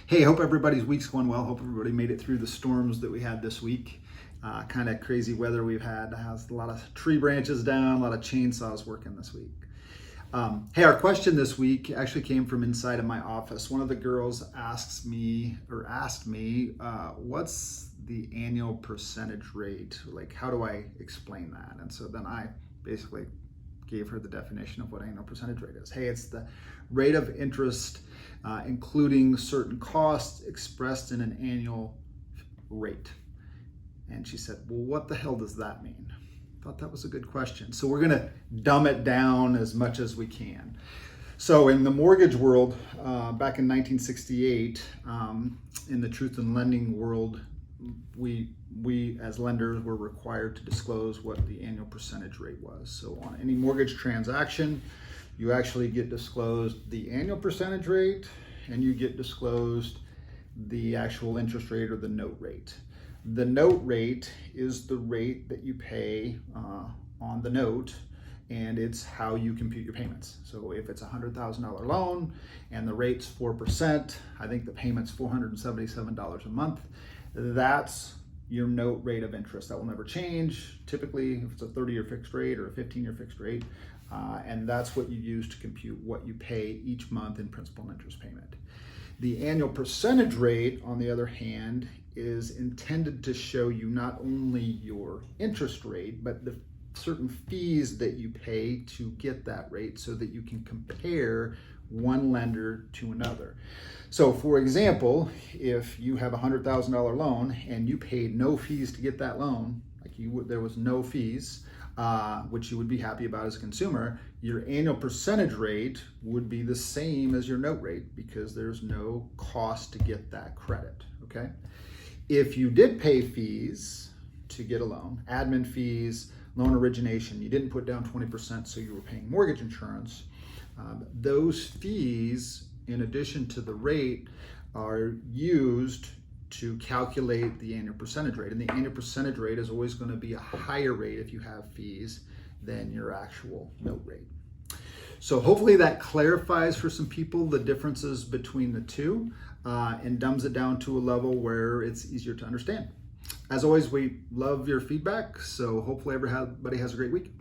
Hey, hope everybody's week's going well. Hope everybody made it through the storms that we had this week. Kind of crazy weather we've had. Has a lot of tree branches down, a lot of chainsaws working this week. Hey, our question this week actually came from inside of my office. One of the girls asked me, what's the annual percentage rate? Like, how do I explain that? And so then I basically gave her the definition of what annual percentage rate is. Hey, it's the rate of interest, including certain costs, expressed in an annual rate. And she said, well, what the hell does that mean? Thought that was a good question. So we're gonna dumb it down as much as we can. So in the mortgage world, back in 1968, in the truth in lending world, we as lenders were required to disclose what the annual percentage rate was. So on any mortgage transaction, you actually get disclosed the annual percentage rate, and you get disclosed the actual interest rate or the note rate. The note rate is the rate that you pay on the note, and it's how you compute your payments. So if it's a $100,000 loan and the rate's 4%, I think the payment's $477 a month. That's your note rate of interest. That will never change. Typically, if it's a 30-year fixed rate or a 15-year fixed rate, and that's what you use to compute what you pay each month in principal and interest payment. The annual percentage rate, on the other hand, is intended to show you not only your interest rate, but the certain fees that you pay to get that rate so that you can compare one lender to another. So for example, if you have a $100,000 loan and you paid no fees to get that loan, there was no fees, which you would be happy about as a consumer, your annual percentage rate would be the same as your note rate because there's no cost to get that credit, okay? If you did pay fees to get a loan, admin fees, loan origination, you didn't put down 20%, so you were paying mortgage insurance, those fees, in addition to the rate, are used to calculate the annual percentage rate. And the annual percentage rate is always going to be a higher rate if you have fees than your actual note rate. So hopefully that clarifies for some people the differences between the two and dumbs it down to a level where it's easier to understand. As always, we love your feedback, so hopefully everybody has a great week.